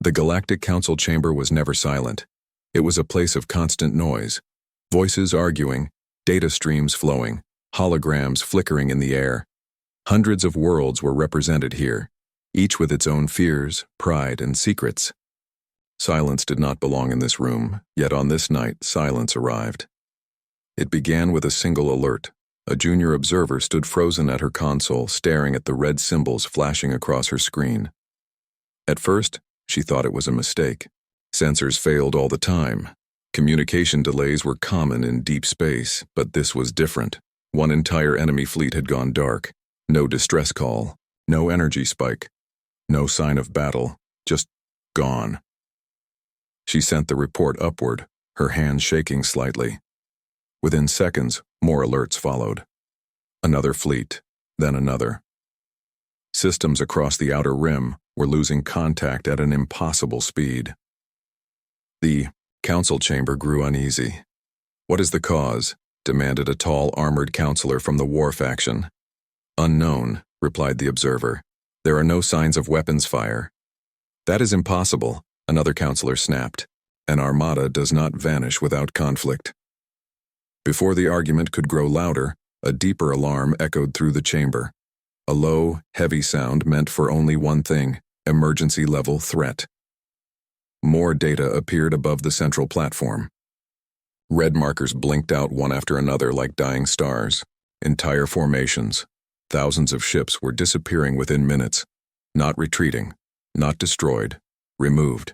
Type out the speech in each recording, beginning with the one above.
The Galactic Council chamber was never silent. It was a place of constant noise. Voices arguing, data streams flowing, holograms flickering in the air. Hundreds of worlds were represented here, each with its own fears, pride, and secrets. Silence did not belong in this room, yet on this night, silence arrived. It began with a single alert. A junior observer stood frozen at her console, staring at the red symbols flashing across her screen. At first, she thought it was a mistake. Sensors failed all the time. Communication delays were common in deep space, but this was different. One entire enemy fleet had gone dark. No distress call, no energy spike, no sign of battle, just gone. She sent the report upward, her hands shaking slightly. Within seconds, more alerts followed. Another fleet, then another. Systems across the outer rim were losing contact at an impossible speed. The council chamber grew uneasy. "What is the cause?" demanded a tall, armored counselor from the war faction. "Unknown," replied the observer. "There are no signs of weapons fire." "That is impossible," another counselor snapped. "An armada does not vanish without conflict." Before the argument could grow louder, a deeper alarm echoed through the chamber. A low, heavy sound meant for only one thing: emergency-level threat. More data appeared above the central platform. Red markers blinked out one after another like dying stars. Entire formations. Thousands of ships were disappearing within minutes. Not retreating, not destroyed, removed.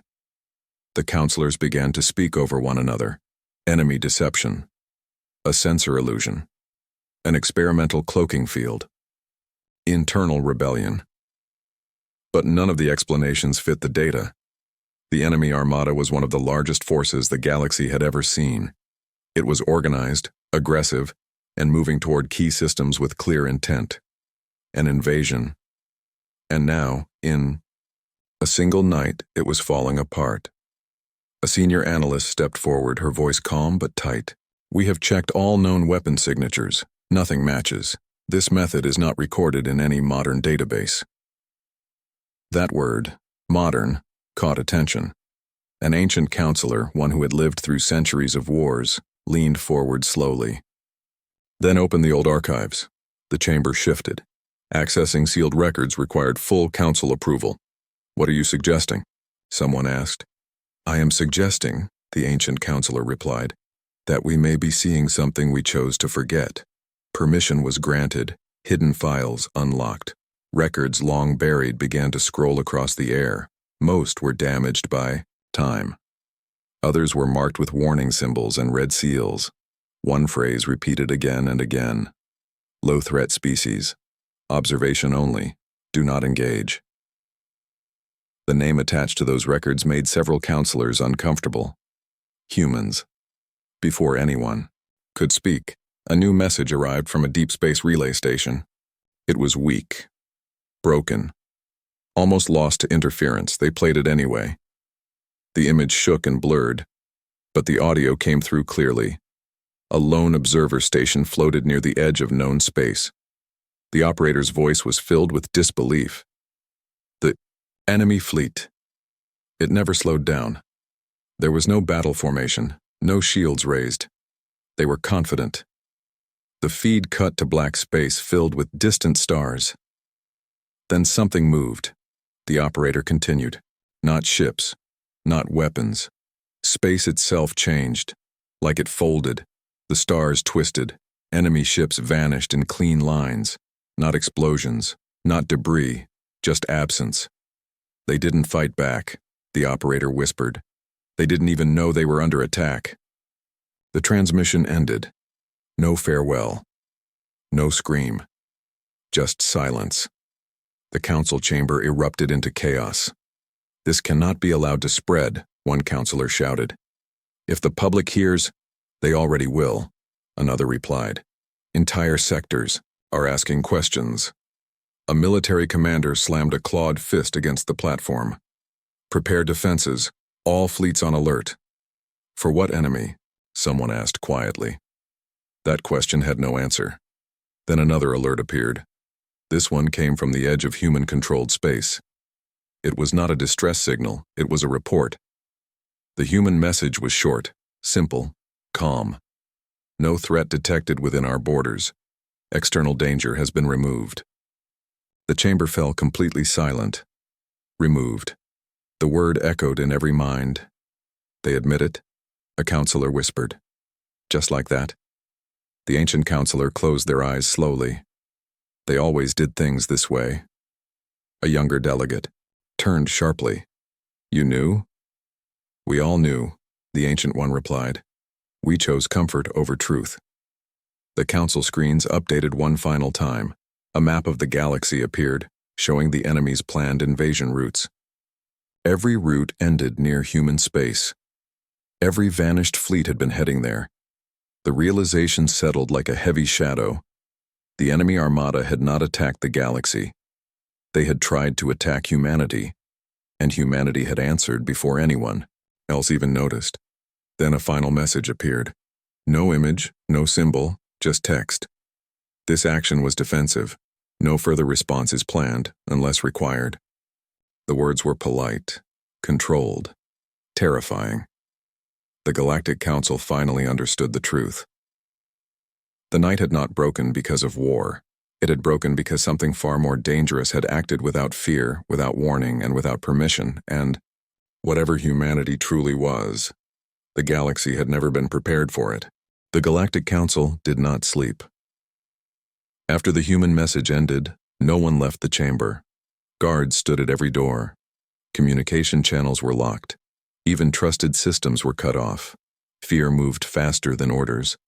The counselors began to speak over one another. Enemy deception. A sensor illusion. An experimental cloaking field. Internal rebellion. But none of the explanations fit the data. The enemy armada was one of the largest forces the galaxy had ever seen. It was organized, aggressive, and moving toward key systems with clear intent. An invasion. And now, in a single night, it was falling apart. A senior analyst stepped forward, her voice calm but tight. "We have checked all known weapon signatures. Nothing matches. This method is not recorded in any modern database." That word, modern, caught attention. An ancient counselor, one who had lived through centuries of wars, leaned forward slowly. "Then open the old archives." The chamber shifted. Accessing sealed records required full council approval. "What are you suggesting?" someone asked. "I am suggesting," the ancient counselor replied, "that we may be seeing something we chose to forget." Permission was granted, hidden files unlocked. Records long buried began to scroll across the air. Most were damaged by time. Others were marked with warning symbols and red seals. One phrase repeated again and again: "Low-threat species. Observation only. Do not engage." The name attached to those records made several counselors uncomfortable. Humans. Before anyone could speak, a new message arrived from a deep space relay station. It was weak, broken, almost lost to interference. They played it anyway. The image shook and blurred, but the audio came through clearly. A lone observer station floated near the edge of known space. The operator's voice was filled with disbelief. The enemy fleet. It never slowed down. There was no battle formation, no shields raised. They were confident. The feed cut to black space filled with distant stars. Then something moved. The operator continued. Not ships, not weapons. Space itself changed. Like it folded. The stars twisted. Enemy ships vanished in clean lines. Not explosions, not debris, just absence. "They didn't fight back," the operator whispered. "They didn't even know they were under attack." The transmission ended. No farewell. No scream. Just silence. The council chamber erupted into chaos. "This cannot be allowed to spread," one counselor shouted. "If the public hears, they already will," another replied. "Entire sectors are asking questions." A military commander slammed a clawed fist against the platform. "Prepare defenses, all fleets on alert." "For what enemy?" someone asked quietly. That question had no answer. Then another alert appeared. This one came from the edge of human-controlled space. It was not a distress signal, it was a report. The human message was short, simple, calm. No threat detected within our borders. External danger has been removed. The chamber fell completely silent. Removed. The word echoed in every mind. They admit it? A counselor whispered. Just like that. The ancient counselor closed their eyes slowly. They always did things this way. A younger delegate turned sharply. You knew? We all knew, the ancient one replied. We chose comfort over truth. The council screens updated one final time. A map of the galaxy appeared, showing the enemy's planned invasion routes. Every route ended near human space. Every vanished fleet had been heading there. The realization settled like a heavy shadow. The enemy Armada had not attacked the galaxy. They had tried to attack humanity, and humanity had answered before anyone else even noticed. Then a final message appeared. No image, no symbol, just text. This action was defensive. No further response is planned, unless required. The words were polite, controlled, terrifying. The Galactic Council finally understood the truth. The night had not broken because of war. It had broken because something far more dangerous had acted without fear, without warning, and without permission, and, whatever humanity truly was, the galaxy had never been prepared for it. The Galactic Council did not sleep. After the human message ended, no one left the chamber. Guards stood at every door. Communication channels were locked. Even trusted systems were cut off. Fear moved faster than orders.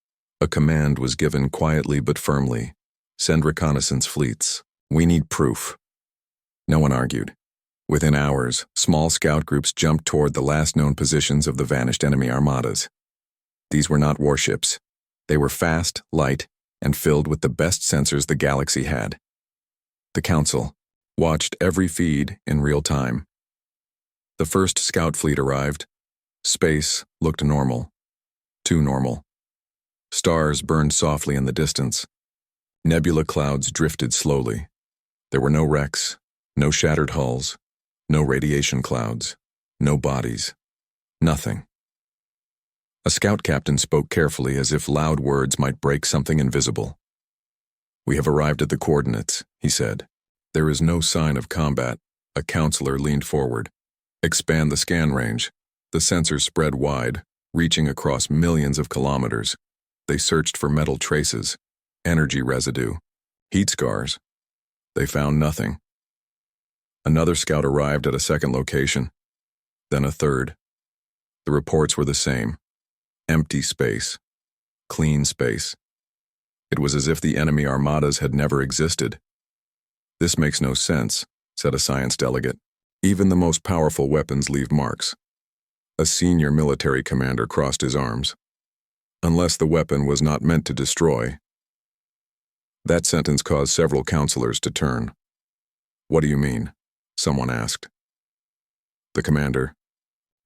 A command was given quietly but firmly. Send reconnaissance fleets. We need proof. No one argued. Within hours, small scout groups jumped toward the last known positions of the vanished enemy armadas. These were not warships. They were fast, light, and filled with the best sensors the galaxy had. The Council watched every feed in real time. The first scout fleet arrived. Space looked normal. Too normal. Stars burned softly in the distance. Nebula clouds drifted slowly. There were no wrecks, no shattered hulls, no radiation clouds, no bodies, nothing. A scout captain spoke carefully as if loud words might break something invisible. We have arrived at the coordinates, he said. There is no sign of combat. A counselor leaned forward. Expand the scan range. The sensors spread wide, reaching across millions of kilometers. They searched for metal traces, energy residue, heat scars. They found nothing. Another scout arrived at a second location, then a third. The reports were the same. Empty space. Clean space. It was as if the enemy armadas had never existed. This makes no sense, said a science delegate. Even the most powerful weapons leave marks. A senior military commander crossed his arms. Unless the weapon was not meant to destroy. That sentence caused several counselors to turn. What do you mean? Someone asked. The commander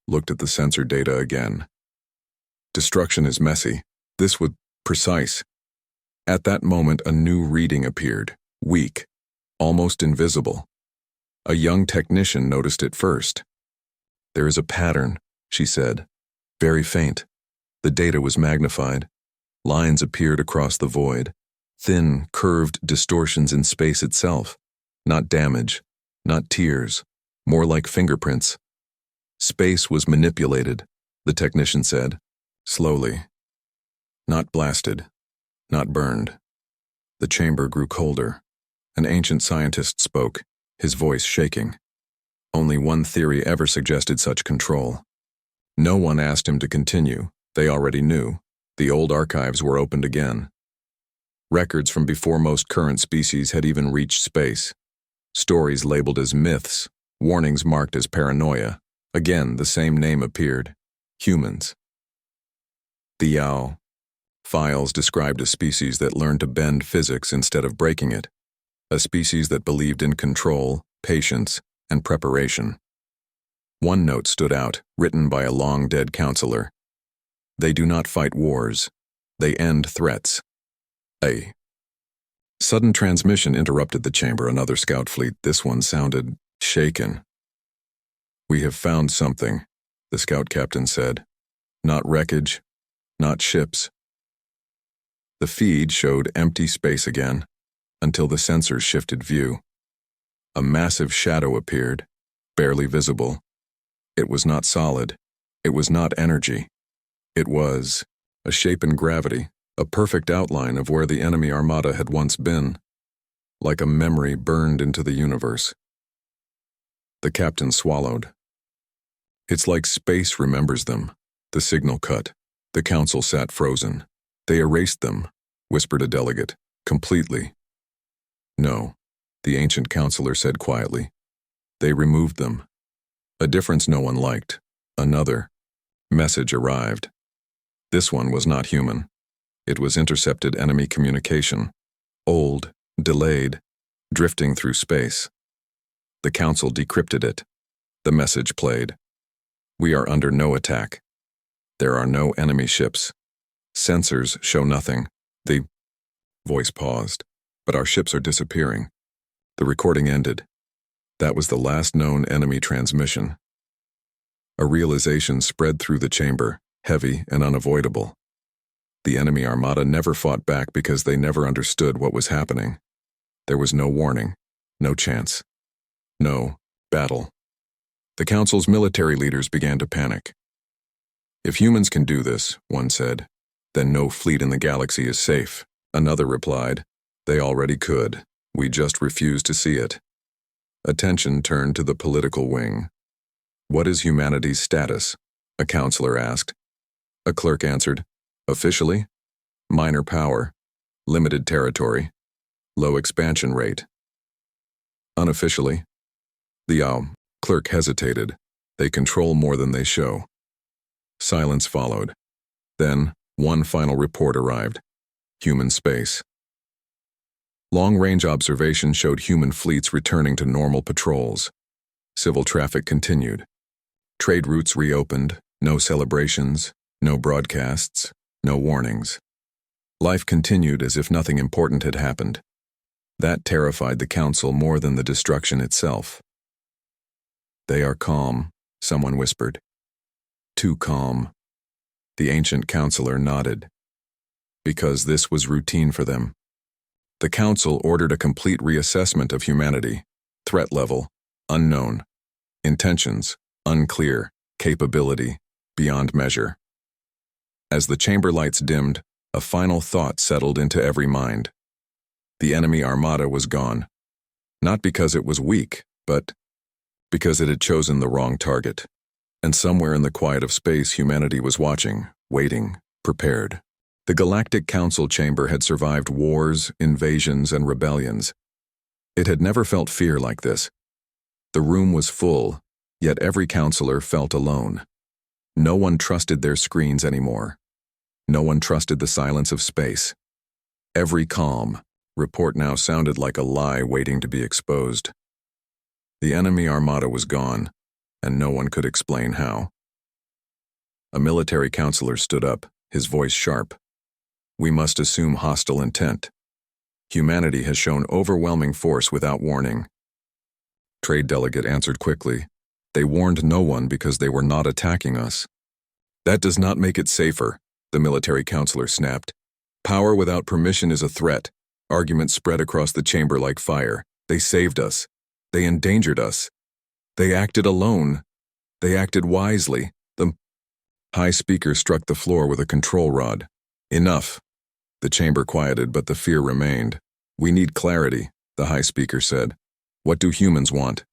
looked at the sensor data again. Destruction is messy. This was precise. At that moment, a new reading appeared, weak, almost invisible. A young technician noticed it first. There is a pattern, she said, very faint. The data was magnified. Lines appeared across the void, thin, curved distortions in space itself. Not damage, not tears, more like fingerprints. Space was manipulated, the technician said, slowly. Not blasted, not burned. The chamber grew colder. An ancient scientist spoke, his voice shaking. Only one theory ever suggested such control. No one asked him to continue. They already knew. The old archives were opened again. Records from before most current species had even reached space. Stories labeled as myths, warnings marked as paranoia. Again, the same name appeared. Humans. The Yao. Files described a species that learned to bend physics instead of breaking it. A species that believed in control, patience, and preparation. One note stood out, written by a long-dead counselor. They do not fight wars. They end threats. A sudden transmission interrupted the chamber. Another scout fleet. This one sounded shaken. "We have found something," the scout captain said. "Not wreckage, not ships." The feed showed empty space again, until the sensors shifted view. A massive shadow appeared, barely visible. It was not solid. It was not energy. It was a shape in gravity, a perfect outline of where the enemy armada had once been, like a memory burned into the universe. The captain swallowed. "It's like space remembers them." The signal cut. The council sat frozen. "They erased them," whispered a delegate. "Completely." "No," the ancient counselor said quietly. "They removed them." A difference no one liked. Another message arrived. This one was not human. It was intercepted enemy communication. Old, delayed, drifting through space. The council decrypted it. The message played. "We are under no attack. There are no enemy ships. Sensors show nothing." The voice paused. "But our ships are disappearing." The recording ended. That was the last known enemy transmission. A realization spread through the chamber, heavy and unavoidable. The enemy armada never fought back because they never understood what was happening. There was no warning, no chance, no battle. The council's military leaders began to panic. "If humans can do this," one said, "then no fleet in the galaxy is safe." Another replied, "They already could. We just refuse to see it." Attention turned to the political wing. "What is humanity's status?" a counselor asked. A clerk answered, "Officially, minor power, limited territory, low expansion rate." "Unofficially?" The clerk hesitated. "They control more than they show." Silence followed. Then, one final report arrived. Human space. Long-range observation showed human fleets returning to normal patrols. Civil traffic continued. Trade routes reopened. No celebrations, no broadcasts, no warnings. Life continued as if nothing important had happened. That terrified the council more than the destruction itself. "They are calm," someone whispered. "Too calm." The ancient counselor nodded. Because this was routine for them. The council ordered a complete reassessment of humanity. Threat level, unknown. Intentions, unclear. Capability, beyond measure. As the chamber lights dimmed, a final thought settled into every mind. The enemy armada was gone. Not because it was weak, but because it had chosen the wrong target. And somewhere in the quiet of space, humanity was watching, waiting, prepared. The Galactic Council chamber had survived wars, invasions, and rebellions. It had never felt fear like this. The room was full, yet every counselor felt alone. No one trusted their screens anymore. No one trusted the silence of space. Every calm report now sounded like a lie waiting to be exposed. The enemy armada was gone, and no one could explain how. A military counselor stood up, his voice sharp. "We must assume hostile intent. Humanity has shown overwhelming force without warning." Trade delegate answered quickly. "They warned no one because they were not attacking us." "That does not make it safer," the military counselor snapped. "Power without permission is a threat." Arguments spread across the chamber like fire. "They saved us. They endangered us. They acted alone. They acted wisely." The high speaker struck the floor with a control rod. "Enough." The chamber quieted, but the fear remained. "We need clarity," the high speaker said. "What do humans want?"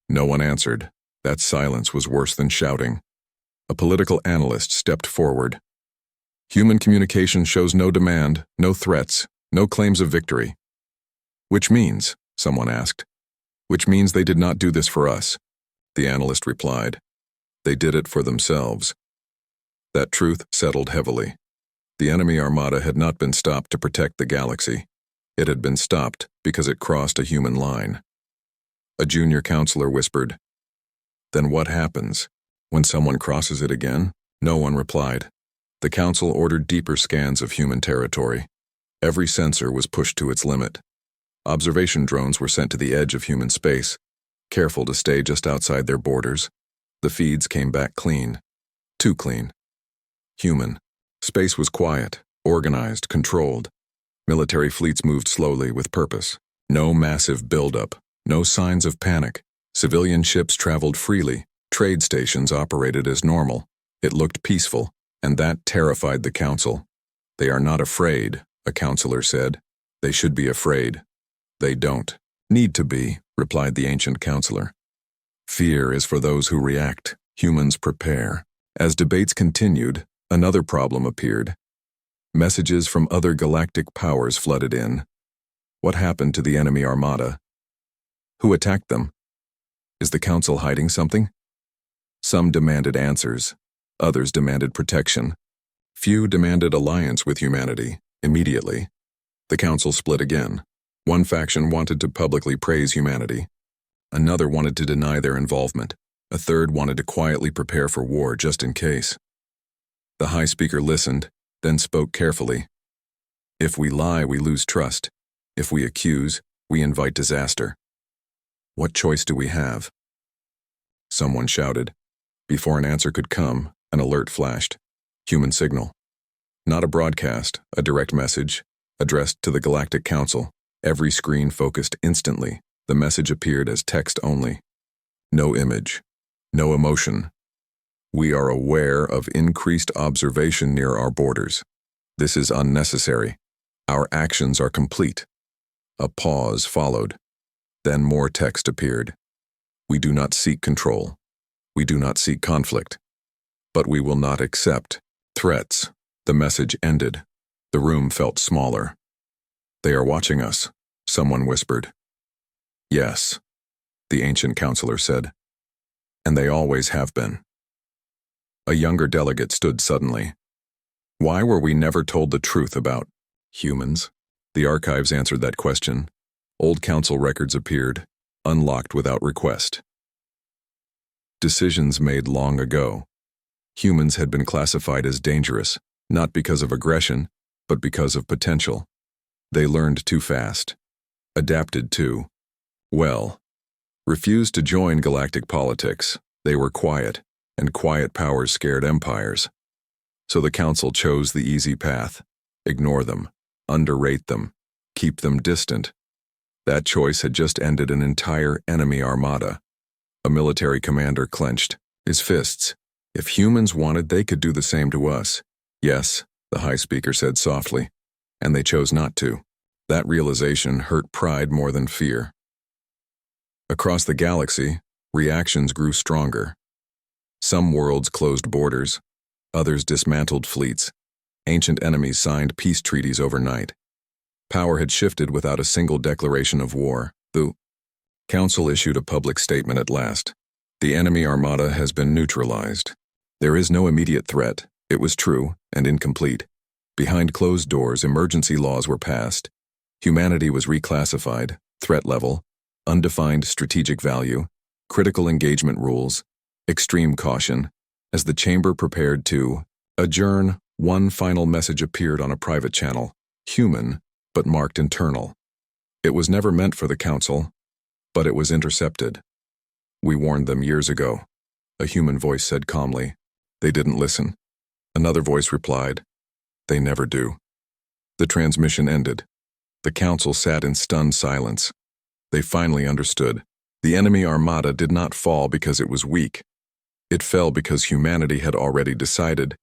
No one answered. That silence was worse than shouting. A political analyst stepped forward. "Human communication shows no demand, no threats, no claims of victory." "Which means?" someone asked. "Which means they did not do this for us," the analyst replied. "They did it for themselves." That truth settled heavily. The enemy armada had not been stopped to protect the galaxy. It had been stopped because it crossed a human line. A junior counselor whispered, "Then what happens? When someone crosses it again?" No one replied. The council ordered deeper scans of human territory. Every sensor was pushed to its limit. Observation drones were sent to the edge of human space. careful to stay just outside their borders. The feeds came back clean. Too clean. Human. Space was quiet, organized, controlled. Military fleets moved slowly with purpose. No massive buildup, no signs of panic. Civilian ships traveled freely. Trade stations operated as normal. It looked peaceful, and that terrified the council. They are not afraid, a counselor said. They should be afraid. They don't need to be, replied the ancient counselor. Fear is for those who react. Humans prepare. As debates continued, another problem appeared. Messages from other galactic powers flooded in. What happened to the enemy Armada? Who attacked them? Is the council hiding something? Some demanded answers. Others demanded protection. Few demanded alliance with humanity, immediately. The council split again. One faction wanted to publicly praise humanity. Another wanted to deny their involvement. A third wanted to quietly prepare for war just in case. The High Speaker listened, then spoke carefully. If we lie, we lose trust. If we accuse, we invite disaster. What choice do we have? Someone shouted. Before an answer could come, an alert flashed. Human signal. Not a broadcast, a direct message, addressed to the Galactic Council. Every screen focused instantly. The message appeared as text only. No image. No emotion. We are aware of increased observation near our borders. This is unnecessary. Our actions are complete. A pause followed. Then more text appeared. We do not seek control. We do not seek conflict. But we will not accept threats. The message ended. The room felt smaller. They are watching us, someone whispered. Yes, the ancient counselor said. And they always have been. A younger delegate stood suddenly. Why were we never told the truth about humans? The archives answered that question. Old council records appeared, unlocked without request. Decisions made long ago. Humans had been classified as dangerous, not because of aggression, but because of potential. They learned too fast. Adapted too well. Refused to join galactic politics. They were quiet, and quiet powers scared empires. So the council chose the easy path. Ignore them, underrate them, keep them distant. That choice had just ended an entire enemy armada. A military commander clenched his fists. If humans wanted, they could do the same to us. Yes, the High Speaker said softly, and they chose not to. That realization hurt pride more than fear. Across the galaxy, reactions grew stronger. Some worlds closed borders, others dismantled fleets. Ancient enemies signed peace treaties overnight. Power had shifted without a single declaration of war. The Council issued a public statement at last. The enemy armada has been neutralized. There is no immediate threat. It was true and incomplete. Behind closed doors, emergency laws were passed. Humanity was reclassified, threat level, undefined strategic value, critical engagement rules, extreme caution. As the chamber prepared to adjourn, one final message appeared on a private channel. Human, but marked internal. It was never meant for the council, but it was intercepted. We warned them years ago, a human voice said calmly. They didn't listen. Another voice replied, they never do. The transmission ended. The council sat in stunned silence. They finally understood. The enemy armada did not fall because it was weak. It fell because humanity had already decided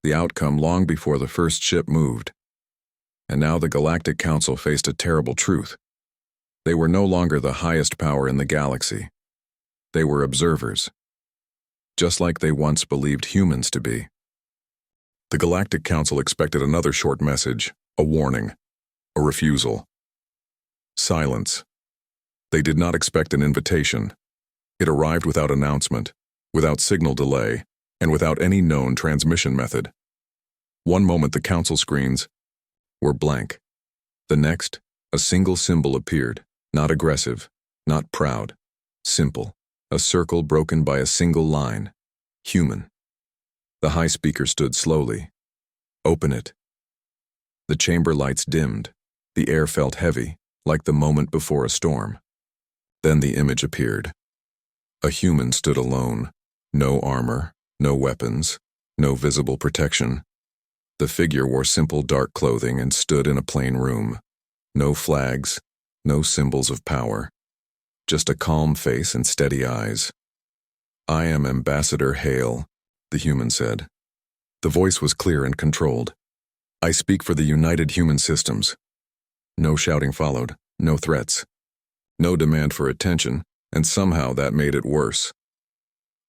the outcome long before the first ship moved. And now the Galactic Council faced a terrible truth. They were no longer the highest power in the galaxy. They were observers, just like they once believed humans to be. The Galactic Council expected another short message, a warning, a refusal. Silence. They did not expect an invitation. It arrived without announcement, without signal delay, and without any known transmission method. One moment the council screens were blank. The next, a single symbol appeared, not aggressive, not proud, simple, a circle broken by a single line, human. The High Speaker stood slowly. Open it. The chamber lights dimmed. The air felt heavy, like the moment before a storm. Then the image appeared. A human stood alone. No armor, no weapons, no visible protection. The figure wore simple dark clothing and stood in a plain room. No flags, no symbols of power. Just a calm face and steady eyes. "I am Ambassador Hale," the human said. The voice was clear and controlled. "I speak for the United Human Systems." No shouting followed, no threats. No demand for attention, and somehow that made it worse.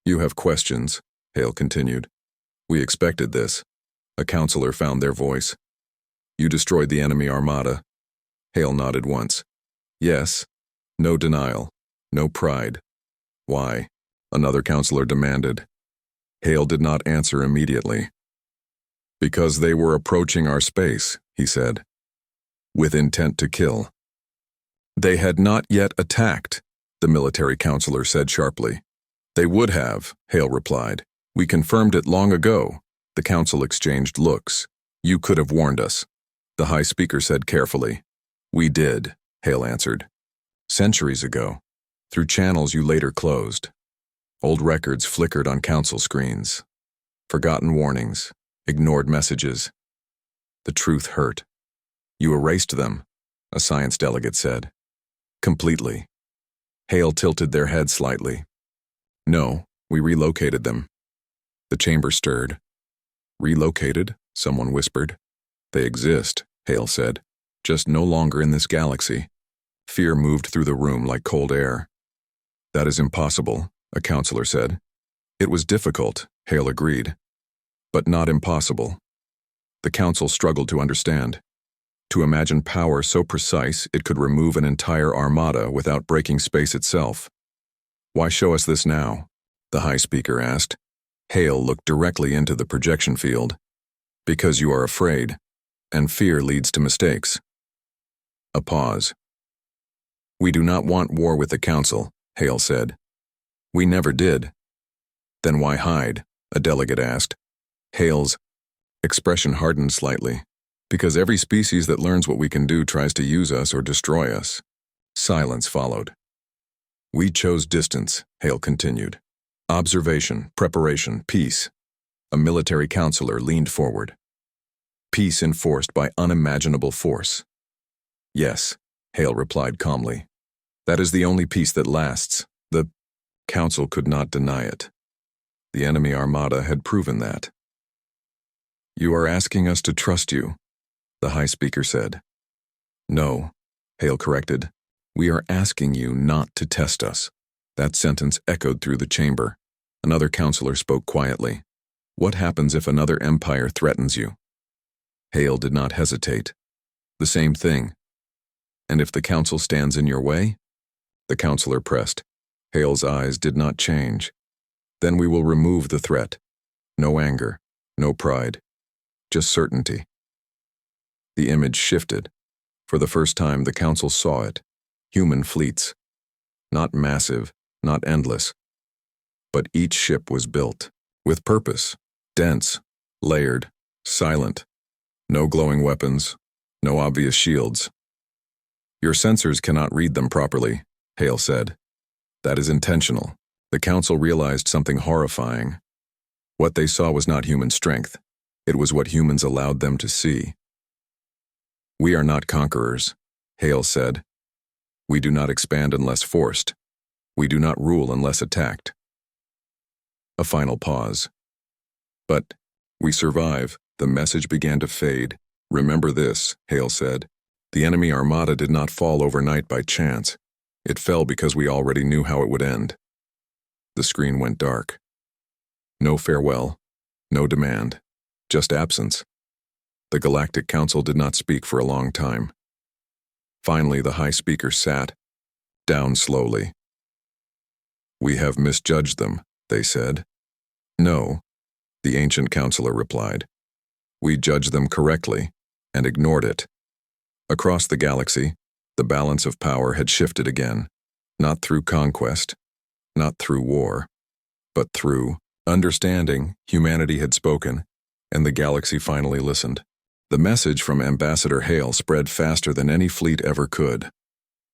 "You have questions," Hale continued. "We expected this." A counselor found their voice. "You destroyed the enemy Armada." Hale nodded once. "Yes." No denial, no pride. "Why?" another counselor demanded. Hale did not answer immediately. "Because they were approaching our space," he said, "with intent to kill." "They had not yet attacked," the military counselor said sharply. "They would have," Hale replied. "We confirmed it long ago." The council exchanged looks. "You could have warned us," the high speaker said carefully. "We did," Hale answered. "Centuries ago, through channels you later closed." Old records flickered on council screens. Forgotten warnings, ignored messages. The truth hurt. "You erased them," a science delegate said. "Completely." Hale tilted their head slightly. "No, we relocated them." The chamber stirred. "Relocated?" someone whispered. "They exist," Hale said, "just no longer in this galaxy." Fear moved through the room like cold air. "That is impossible," a counselor said. "It was difficult," Hale agreed, "but not impossible." The council struggled to understand. To imagine power so precise it could remove an entire armada without breaking space itself. "Why show us this now?" the high speaker asked. Hale looked directly into the projection field. "Because you are afraid, and fear leads to mistakes." A pause. "We do not want war with the council," Hale said. "We never did." "Then why hide?" a delegate asked. Hale's expression hardened slightly. "Because every species that learns what we can do tries to use us or destroy us." Silence followed. "We chose distance," Hale continued. "Observation, preparation, peace." A military counselor leaned forward. "Peace enforced by unimaginable force." "Yes," Hale replied calmly. "That is the only peace that lasts." The council could not deny it. The enemy Armada had proven that. "You are asking us to trust you," the high speaker said. "No," Hale corrected. "We are asking you not to test us." That sentence echoed through the chamber. Another counselor spoke quietly. "What happens if another empire threatens you?" Hale did not hesitate. "The same thing." "And if the council stands in your way?" The counselor pressed. Hale's eyes did not change. "Then we will remove the threat. No anger, no pride, just certainty." The image shifted. For the first time, the council saw it. Human fleets. Not massive, not endless. But each ship was built with purpose, dense, layered, silent. No glowing weapons, no obvious shields. "Your sensors cannot read them properly," Hale said. "That is intentional." The council realized something horrifying. What they saw was not human strength. It was what humans allowed them to see. "We are not conquerors," Hale said. "We do not expand unless forced. We do not rule unless attacked." A final pause. "But we survive." The message began to fade. "Remember this," Hale said. "The enemy Armada did not fall overnight by chance. It fell because we already knew how it would end." The screen went dark. No farewell, no demand, just absence. The Galactic Council did not speak for a long time. Finally, the high speaker sat down slowly. "We have misjudged them," they said. "No," the ancient counselor replied. "We judged them correctly and ignored it." Across the galaxy, the balance of power had shifted again, not through conquest, not through war, but through understanding. Humanity had spoken, and the galaxy finally listened. The message from Ambassador Hale spread faster than any fleet ever could.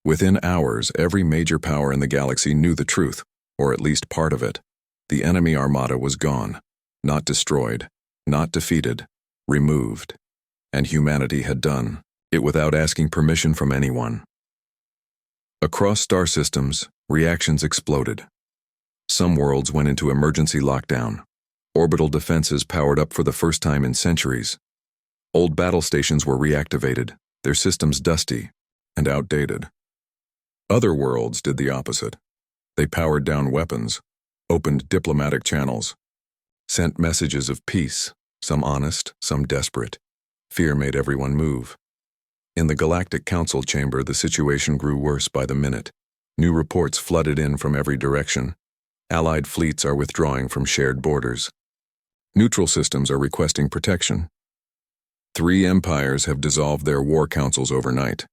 Within hours, every major power in the galaxy knew the truth. or at least part of it. The enemy armada was gone, not destroyed, not defeated, removed. And humanity had done it without asking permission from anyone. Across star systems, reactions exploded. Some worlds went into emergency lockdown. Orbital defenses powered up for the first time in centuries. Old battle stations were reactivated, their systems dusty and outdated. Other worlds did the opposite. They powered down weapons, opened diplomatic channels, sent messages of peace, some honest, some desperate. Fear made everyone move. In the Galactic Council chamber, the situation grew worse by the minute. New reports flooded in from every direction. Allied fleets are withdrawing from shared borders. Neutral systems are requesting protection. 3 empires have dissolved their war councils overnight.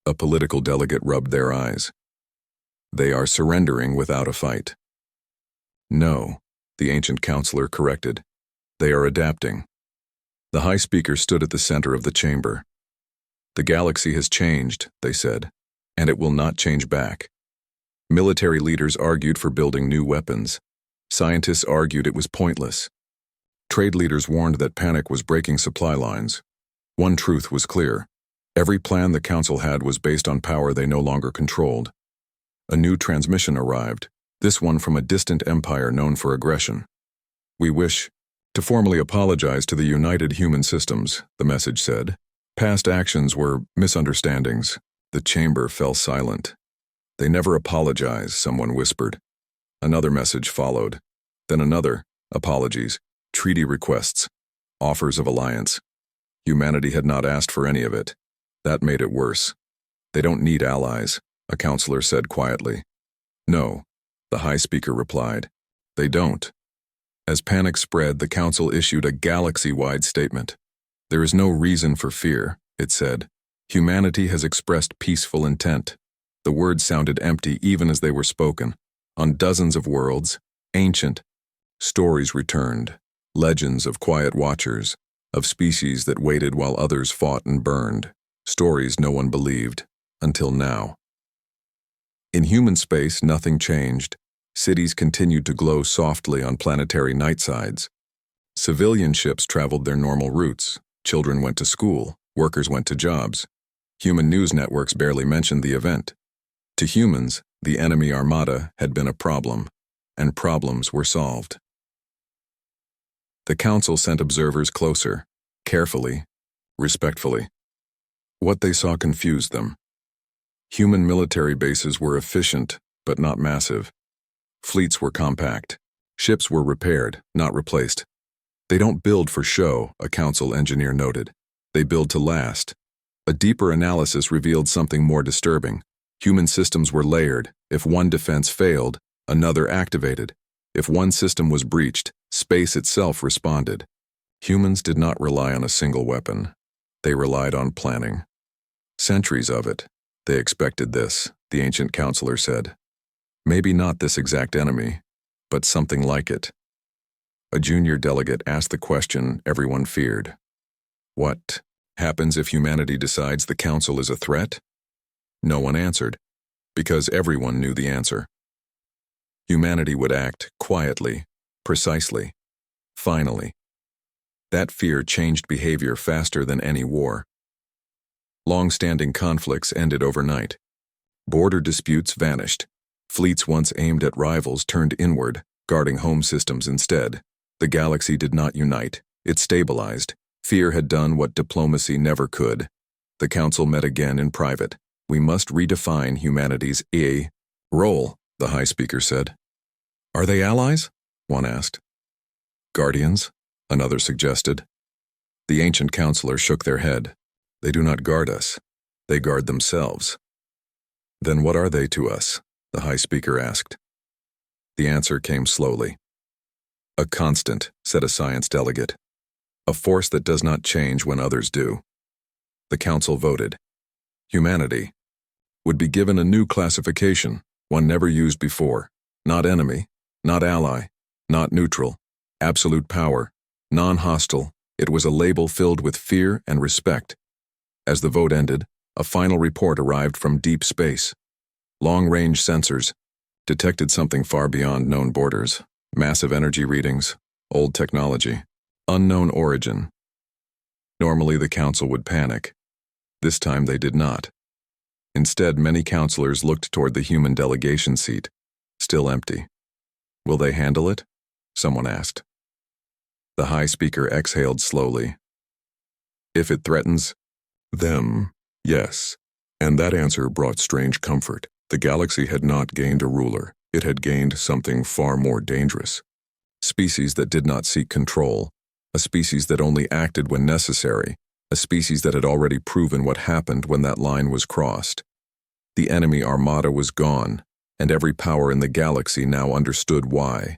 A political delegate rubbed their eyes. They are surrendering without a fight. No, the ancient counselor corrected. They are adapting. The High Speaker stood at the center of the chamber. The galaxy has changed, they said, and it will not change back. Military leaders argued for building new weapons. Scientists argued it was pointless. Trade leaders warned that panic was breaking supply lines. One truth was clear. Every plan the Council had was based on power they no longer controlled. A new transmission arrived, this one from a distant empire known for aggression. We wish to formally apologize to the united human systems, the message said. Past actions were misunderstandings. The chamber fell silent. They never apologize, someone whispered. Another message followed. Then another, apologies, treaty requests, offers of alliance. Humanity had not asked for any of it. That made it worse. They don't need allies, a counselor said quietly. No, the High Speaker replied. They don't. As panic spread, the Council issued a galaxy-wide statement. There is no reason for fear, it said. Humanity has expressed peaceful intent. The words sounded empty even as they were spoken. On dozens of worlds, ancient stories returned, legends of quiet watchers, of species that waited while others fought and burned, stories no one believed, until now. In human space, nothing changed. Cities continued to glow softly on planetary nightsides. Civilian ships traveled their normal routes. Children went to school. Workers went to jobs. Human news networks barely mentioned the event. To humans, the enemy armada had been a problem, and problems were solved. The Council sent observers closer, carefully, respectfully. What they saw confused them. Human military bases were efficient, but not massive. Fleets were compact. Ships were repaired, not replaced. They don't build for show, a Council engineer noted. They build to last. A deeper analysis revealed something more disturbing. Human systems were layered. If one defense failed, another activated. If one system was breached, space itself responded. Humans did not rely on a single weapon. They relied on planning. Centuries of it. They expected this, the ancient counselor said. Maybe not this exact enemy, but something like it. A junior delegate asked the question everyone feared. What happens if humanity decides the Council is a threat? No one answered, because everyone knew the answer. Humanity would act quietly, precisely, finally. That fear changed behavior faster than any war. Long-standing conflicts ended overnight. Border disputes vanished. Fleets once aimed at rivals turned inward, guarding home systems instead. The galaxy did not unite. It stabilized. Fear had done what diplomacy never could. The Council met again in private. We must redefine humanity's role, the High Speaker said. Are they allies? One asked. Guardians? Another suggested. The ancient counselor shook their head. They do not guard us. They guard themselves. Then what are they to us? The High Speaker asked. The answer came slowly. A constant, said a science delegate. A force that does not change when others do. The Council voted. Humanity would be given a new classification, one never used before. Not enemy, not ally, not neutral. Absolute power, non-hostile. It was a label filled with fear and respect. As the vote ended, a final report arrived from deep space. Long-range sensors, detected something far beyond known borders. Massive energy readings, old technology, unknown origin. Normally the council would panic. This time they did not. Instead, many counselors looked toward the human delegation seat, still empty. Will they handle it? Someone asked. The High Speaker exhaled slowly. If it threatens them, yes. And that answer brought strange comfort. The galaxy had not gained a ruler. It had gained something far more dangerous. Species that did not seek control. A species that only acted when necessary. A species that had already proven what happened when that line was crossed. The enemy Armada was gone, and every power in the galaxy now understood why.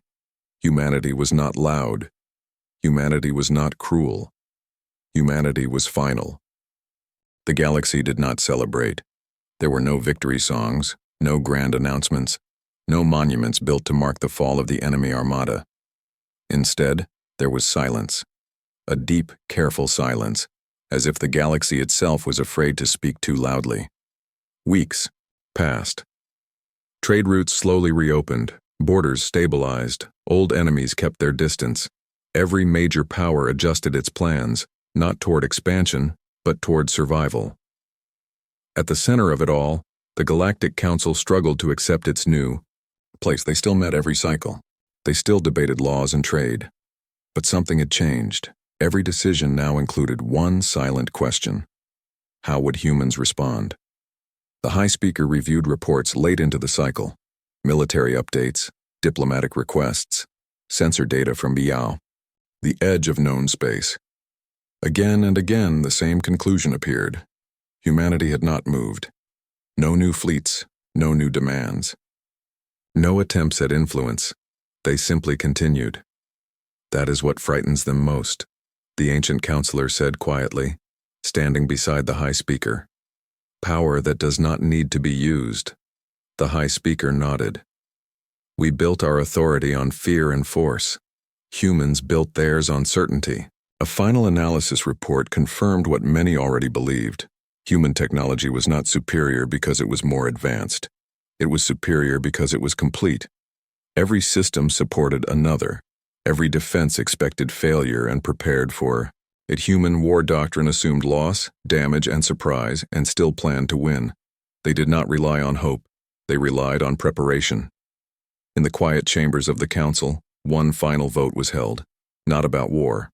Humanity was not loud. Humanity was not cruel. Humanity was final. The galaxy did not celebrate. There were no victory songs, no grand announcements, no monuments built to mark the fall of the enemy Armada. Instead, there was silence. A deep, careful silence, as if the galaxy itself was afraid to speak too loudly. Weeks passed. Trade routes slowly reopened, borders stabilized, old enemies kept their distance. Every major power adjusted its plans, not toward expansion, but toward survival. At the center of it all, the Galactic Council struggled to accept its new place. They still met every cycle. They still debated laws and trade. But something had changed. Every decision now included one silent question. How would humans respond? The High Speaker reviewed reports late into the cycle. Military updates, diplomatic requests, sensor data from Biao. The edge of known space. Again and again, the same conclusion appeared. Humanity had not moved. No new fleets, no new demands. No attempts at influence. They simply continued. That is what frightens them most, the ancient counselor said quietly, standing beside the High Speaker. Power that does not need to be used. The High Speaker nodded. We built our authority on fear and force. Humans built theirs on certainty. A final analysis report confirmed what many already believed. Human technology was not superior because it was more advanced. It was superior because it was complete. Every system supported another. Every defense expected failure and prepared for it. Human war doctrine assumed loss, damage, and surprise, and still planned to win. They did not rely on hope. They relied on preparation. In the quiet chambers of the council, one final vote was held. Not about war.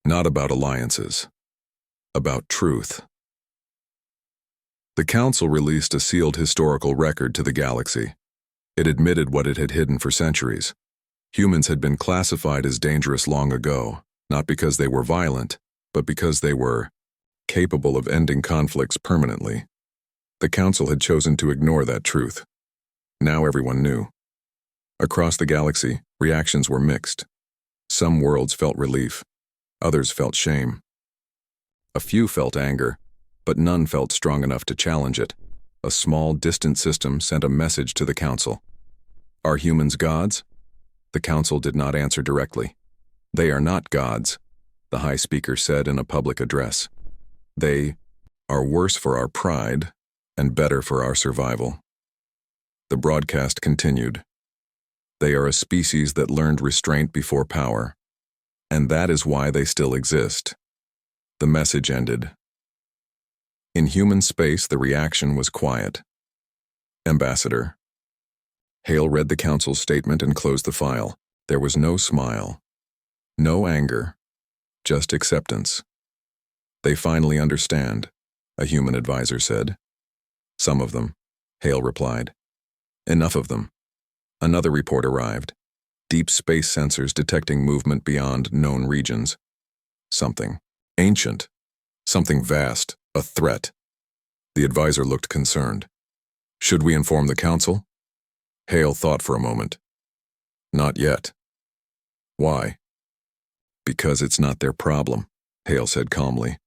Not about alliances. About truth. The council released a sealed historical record to the galaxy. It admitted what it had hidden for centuries. Humans had been classified as dangerous long ago, not because they were violent, but because they were capable of ending conflicts permanently. The council had chosen to ignore that truth. Now everyone knew. Across the galaxy, reactions were mixed. Some worlds felt relief. Others felt shame. A few felt anger, but none felt strong enough to challenge it. A small, distant system sent a message to the council. Are humans gods? The council did not answer directly. They are not gods, the High Speaker said in a public address. They are worse for our pride and better for our survival. The broadcast continued. They are a species that learned restraint before power, and that is why they still exist. The message ended. In human space, the reaction was quiet. Ambassador. Hale read the council's statement and closed the file. There was no smile. No anger. Just acceptance. They finally understand, a human advisor said. Some of them, Hale replied. Enough of them. Another report arrived. Deep space sensors detecting movement beyond known regions. Something ancient. Something vast. A threat. The advisor looked concerned. Should we inform the council? Hale thought for a moment. Not yet. Why? Because it's not their problem, Hale said calmly.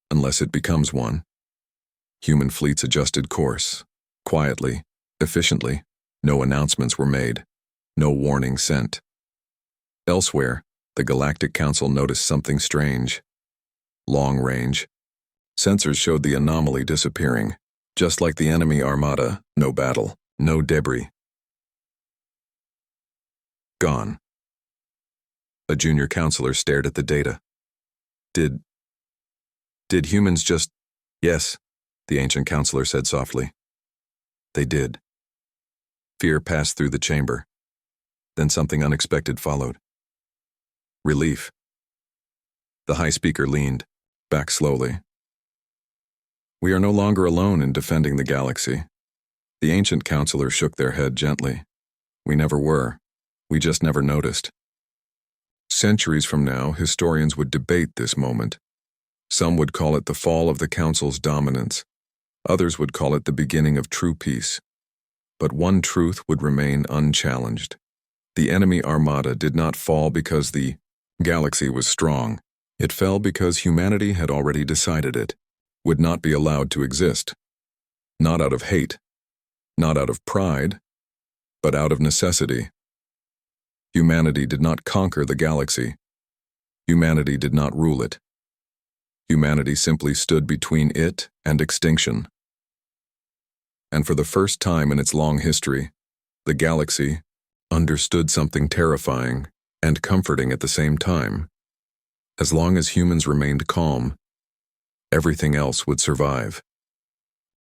Unless it becomes one. Human fleets adjusted course. Quietly, efficiently. No announcements were made. No warning sent. Elsewhere, the Galactic Council noticed something strange. Long range. Sensors showed the anomaly disappearing. Just like the enemy Armada, no battle, no debris, Gone. A junior counselor stared at the data. Did humans just— Yes, the ancient counselor said softly. They did. Fear passed through the chamber. Then something unexpected followed. Relief. The high speaker leaned back slowly. We are no longer alone in defending the galaxy. The ancient counselor shook their head gently. We never were. We just never noticed. Centuries from now, historians would debate this moment. Some would call it the fall of the Council's dominance. Others would call it the beginning of true peace. But one truth would remain unchallenged. The enemy Armada did not fall because the galaxy was strong. It fell because humanity had already decided it would not be allowed to exist. Not out of hate, not out of pride, but out of necessity. Humanity did not conquer the galaxy. Humanity did not rule it. Humanity simply stood between it and extinction. And for the first time in its long history, the galaxy understood something terrifying and comforting at the same time. As long as humans remained calm, everything else would survive.